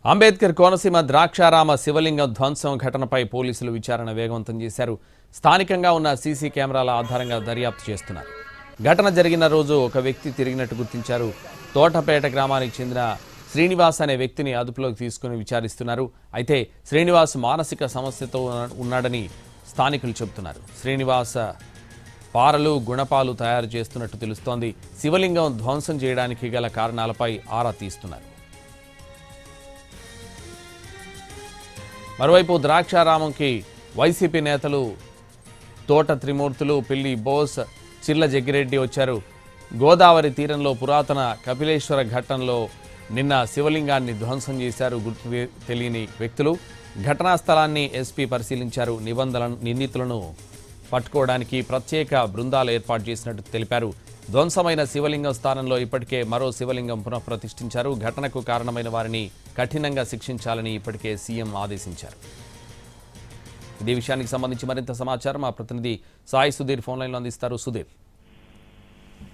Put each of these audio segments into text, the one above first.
అంబేద్కర్ కోనసీమ ద్రాక్షారామ శివలింగం ధ్వంసం ఘటనపై పోలీసులు విచారణ వేగవంతం చేశారు. స్థానికంగా ఉన్న సీసీ కెమెరాల ఆధారంగా దర్యాప్తు చేస్తున్నారు. ఘటన జరిగిన రోజు ఒక వ్యక్తి తిరిగినట్టు గుర్తించారు. తోటపేట గ్రామానికి చెందిన శ్రీనివాస్ అనే వ్యక్తిని అదుపులోకి తీసుకుని విచారిస్తున్నారు. అయితే శ్రీనివాస్ మానసిక సమస్యతో ఉన్నాడని స్థానికులు చెబుతున్నారు. శ్రీనివాస్ పారలు గుణపాలు తయారు చేస్తున్నట్టు తెలుస్తోంది. శివలింగం ధ్వంసం చేయడానికి గల కారణాలపై ఆరా తీస్తున్నారు. మరోవైపు ద్రాక్షారామంకి వైసీపీ నేతలు తోట త్రిమూర్తులు, పిల్లి బోస్, చిర్ల జగ్గిరెడ్డి వచ్చారు. గోదావరి తీరంలో పురాతన కపిలేశ్వర ఘట్టంలో నిన్న శివలింగాన్ని ధ్వంసం చేశారు గుర్తు తెలియని వ్యక్తులు. ఘటనా స్థలాన్ని ఎస్పీ పరిశీలించారు. నిందితులను పట్టుకోవడానికి ప్రత్యేక బృందాలు ఏర్పాటు చేసినట్టు తెలిపారు. ధ్వంసమైన శివలింగం స్థానంలో ఇప్పటికే మరో శివలింగం పునఃప్రతిష్ఠించారు. ఘటనకు కారణమైన వారిని కఠినంగా శిక్షించాలని ఇప్పటికే సీఎం ఆదేశించారు. ఇదే విషయానికి సంబంధించి మరింత సమాచారం మా ప్రతినిధి సాయి సుధీర్ ఫోన్ లైన్లో అందిస్తారు. సుధీర్.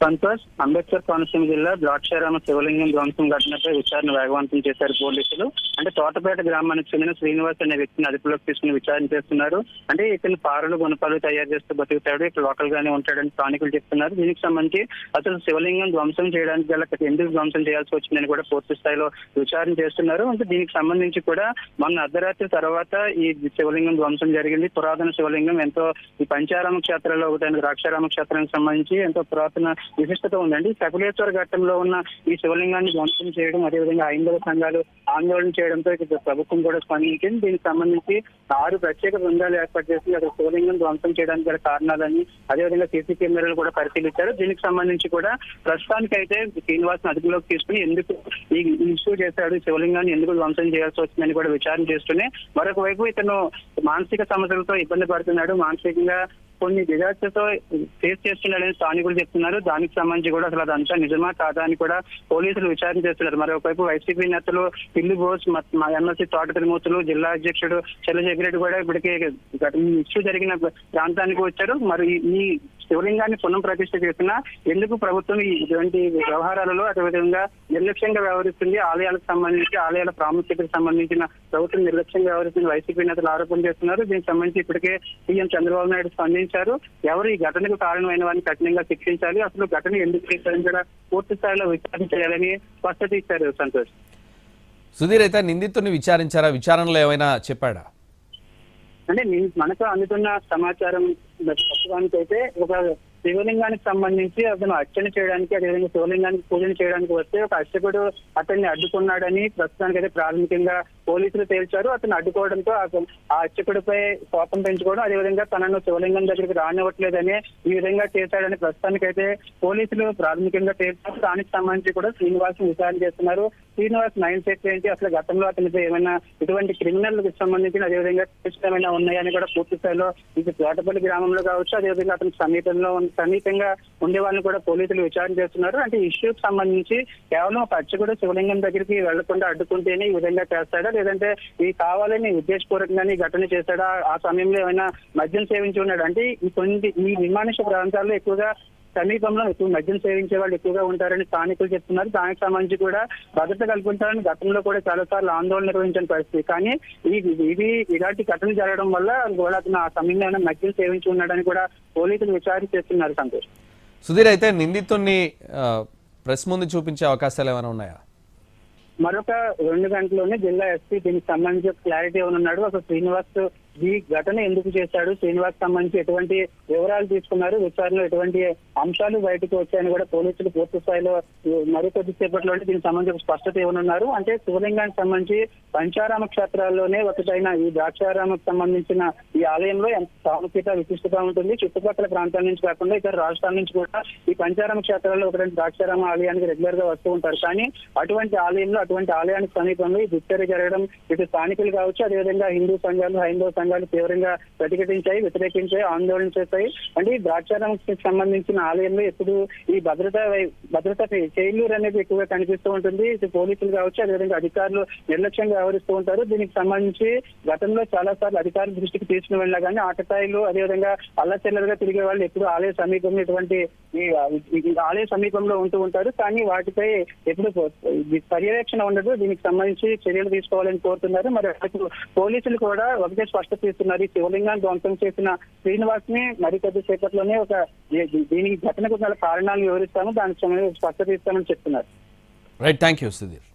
సంతోష్, అంబేద్కర్ కోనసీమ జిల్లా ద్రాక్షారామ శివలింగం ధ్వంసం ఘటనపై విచారణ వేగవంతం చేశారు పోలీసులు. అంటే తోటపేట గ్రామానికి చెందిన శ్రీనివాస్ అనే వ్యక్తిని అదుపులోకి తీసుకుని విచారణ చేస్తున్నారు. అంటే ఇతను పారలు గుణపాలు తయారు చేస్తూ బతుకుతాడు, ఇక్కడ లోకల్ గానే ఉంటాడని స్థానికులు చెప్తున్నారు. దీనికి సంబంధించి అసలు శివలింగం ధ్వంసం చేయడానికి గల ఎందుకు ధ్వంసం చేయాల్సి వచ్చిందని కూడా పూర్తి స్థాయిలో విచారణ చేస్తున్నారు. అంటే దీనికి సంబంధించి కూడా మొన్న అర్ధరాత్రి తర్వాత ఈ శివలింగం ధ్వంసం జరిగింది. పురాతన శివలింగం ఎంతో ఈ పంచారామ క్షేత్రంలో ఒకటైన ద్రాక్షారామ క్షేత్రానికి సంబంధించి ఎంతో పురాతన విశిష్టత ఉందండి. కపిలేశ్వర ఘట్టంలో ఉన్న ఈ శివలింగాన్ని ధ్వంసం చేయడం, అదేవిధంగా హైందవ సంఘాలు ఆందోళన చేయడంతో ప్రభుత్వం కూడా స్పందించింది. దీనికి సంబంధించి 6 ప్రత్యేక బృందాలు ఏర్పాటు చేసి అక్కడ శివలింగం ధ్వంసం చేయడానికి గల కారణాలని, అదేవిధంగా సీసీ కెమెరాలు కూడా పరిశీలించారు. దీనికి సంబంధించి కూడా ప్రస్తుతానికైతే శ్రీనివాస్ అదుపులోకి తీసుకుని ఎందుకు ఈ ఇష్యూ చేశాడు, శివలింగాన్ని ఎందుకు ధ్వంసం చేయాల్సి వచ్చిందని కూడా విచారణ చేస్తూనే మరొక వైపు ఇతను మానసిక సమస్యలతో ఇబ్బంది పడుతున్నాడు, మానసికంగా కొన్ని డిజాస్టర్తో ఫేస్ చేస్తున్నాడని స్థానికులు చెప్తున్నారు. దానికి సంబంధించి కూడా అసలు అదంతా నిజమా కాదా అని కూడా పోలీసులు విచారణ చేస్తున్నారు. మరోవైపు వైసీపీ నేతలు పిల్లి బోస్, ఎమ్మెల్సీ తోట త్రిమూర్తులు, జిల్లా అధ్యక్షుడు చిర్ల జగ్గిరెడ్డి కూడా ఇప్పటికే ఇష్యూ జరిగిన ప్రాంతానికి వచ్చారు. మరి ఈ శివలింగాన్ని పునః ప్రతిష్ఠ చేసినా ఎందుకు ప్రభుత్వం ఇటువంటి వ్యవహారాలలో అదేవిధంగా నిర్లక్ష్యంగా వ్యవహరిస్తుంది, ఆలయాలకు సంబంధించి ఆలయాల ప్రాముఖ్యతకు సంబంధించిన ప్రభుత్వం నిర్లక్ష్యంగా వ్యవహరిస్తుంది వైసీపీ నేతలు ఆరోపణ చేస్తున్నారు. దీనికి సంబంధించి ఇప్పటికే సీఎం చంద్రబాబు నాయుడు స్పందించారు. ఎవరు ఈ ఘటనకు కారణమైన వారిని కఠినంగా శిక్షించాలి, అసలు ఘటన ఎందుకు చేశారని కూడా పూర్తి స్థాయిలో విచారణ చేయాలని స్పష్టత ఇచ్చారు. సంతోష్. సుధీర్, అయితే నిందితుడిని విచారించారా? విచారణలో ఏమైనా చెప్పాడా? అంటే మనకు అందుతున్న సమాచారం ప్రస్తుతానికి అయితే ఒక శివలింగానికి సంబంధించి అతను అర్చన చేయడానికి, అదేవిధంగా శివలింగానికి పూజన చేయడానికి వస్తే ఒక అర్చకుడు అతన్ని అడ్డుకున్నాడని ప్రస్తుతానికి అయితే ప్రాథమికంగా పోలీసులు తేల్చారు. అతను అడ్డుకోవడంతో ఆ అర్చకుడిపై కోపం పెంచుకోవడం, అదేవిధంగా తనను శివలింగం దగ్గరికి రానివ్వట్లేదని ఈ విధంగా చేశాడని ప్రస్తుతానికైతే పోలీసులు ప్రాథమికంగా తేల్చారు. దానికి సంబంధించి కూడా శ్రీనివాస్ విచారణ చేస్తున్నారు. శ్రీనివాస్ మైండ్ సెట్ ఏంటి, అసలు గతంలో అతనితో ఏమైనా ఇటువంటి క్రిమినల్ సంబంధించిన అదేవిధంగా ఏమైనా ఉన్నాయని కూడా పూర్తి స్థాయిలో ఇది తోటపల్లి గ్రామంలో కావచ్చు, అదేవిధంగా అతనికి సమీపంగా ఉండే వాళ్ళని కూడా పోలీసులు విచారణ చేస్తున్నారు. అంటే ఇష్యూకి సంబంధించి కేవలం ఒక అర్చకుడు శివలింగం దగ్గరికి వెళ్లకుండా అడ్డుకుంటేనే ఈ విధంగా చేస్తాడా, లేదంటే ఈ కావాలని ఉద్దేశపూర్వకంగానే ఈ ఘటన చేస్తాడా, ఆ సమయంలో ఏమైనా మద్యం సేవించి ఉన్నాడు అంటే ఈ నిర్మానుష ప్రాంతాల్లో ఎక్కువగా సమీపంలో ఎక్కువ మద్యం సేవించే వాళ్ళు ఎక్కువగా ఉంటారని స్థానికులు చెప్తున్నారు. దానికి సంబంధించి కూడా భద్రత కల్పించాలని గతంలో కూడా చాలా సార్లు ఆందోళన నిర్వహించిన పరిస్థితి. కానీ ఇది ఇలాంటి ఘటన జరగడం వల్ల కూడా అతను ఆ సమయంలో ఏమైనా మద్యం సేవించి ఉన్నాడని కూడా పోలీసులు విచారణ చేస్తున్నారు. సంతోష్. సుధీర్, అయితే నిందితుడిని ప్రెస్ ముందు చూపించే అవకాశాలు ఏమైనా ఉన్నాయా? మరొక 2 గంటల్లోనే జిల్లా ఎస్పీ దీనికి సంబంధించి క్లారిటీ ఉన్నాడు. అసలు శ్రీనివాస్ ఈ ఘటన ఎందుకు చేశాడు, శ్రీనివాస్ సంబంధించి ఎటువంటి వివరాలు తీసుకున్నారు, విచారణలో ఎటువంటి అంశాలు బయటకు వచ్చాయని కూడా పోలీసులు పూర్తి స్థాయిలో మరికొద్దిసేపట్లో దీనికి సంబంధించి స్పష్టత ఇవ్వనున్నారు. అంటే శివలింగానికి సంబంధించి పంచారామ క్షేత్రాల్లోనే ఒకటైన ఈ ద్రాక్షారామకు సంబంధించిన ఈ ఆలయంలో ఎంత ప్రాముఖ్యత విశిష్టత ఉంటుంది. చుట్టుపక్కల ప్రాంతాల నుంచి కాకుండా ఇతర రాష్ట్రాల నుంచి కూడా ఈ పంచారామ క్షేత్రాల్లో ఒకటైన ద్రాక్షారామ ఆలయానికి రెగ్యులర్ గా వస్తూ ఉంటారు. కానీ అటువంటి ఆలయంలో, అటువంటి ఆలయానికి సమీపంలో ఈ దుశ్చర్య జరగడం ఇటు స్థానికులు కావచ్చు, అదేవిధంగా హిందూ సంఘాలు, హైందవ సంఘాలు తీవ్రంగా ప్రతిఘటించాయి, వ్యతిరేకించాయి, ఆందోళన చేశాయి. అంటే ఈ ద్రాక్షారామకి సంబంధించిన ఆలయంలో ఎప్పుడు ఈ భద్రత ఫెయిల్యూర్ అనేది ఎక్కువగా కనిపిస్తూ ఉంటుంది. ఇటు పోలీసులు కావచ్చు, అదేవిధంగా అధికారులు నిర్లక్ష్యంగా వ్యవహరిస్తూ ఉంటారు. దీనికి సంబంధించి గతంలో చాలా సార్లు అధికారుల దృష్టికి తీసుకుని వెళ్ళినా కానీ ఆకతాయిలు అదేవిధంగా అల్లచెల్లరుగా తిరిగే వాళ్ళు ఎప్పుడు ఆలయ సమీపంలో ఇటువంటి ఆలయ సమీపంలో ఉంటూ ఉంటారు. కానీ వాటిపై ఎప్పుడు పర్యవేక్షణ ఉండదు. దీనికి సంబంధించి చర్యలు తీసుకోవాలని కోరుతున్నారు. మరి అటు పోలీసులు కూడా ఒకటే స్పష్టత ఇస్తున్నారు. ఈ శివలింగాన్ని ధ్వంసం చేసిన శ్రీనివాస్ ని మరికొద్ది సేపట్లోనే దీనికి ఘటనకు గల కారణాలు వివరిస్తాము, దానికి స్పష్టత ఇస్తామని చెప్తున్నారు. Right, thank you Sudheer.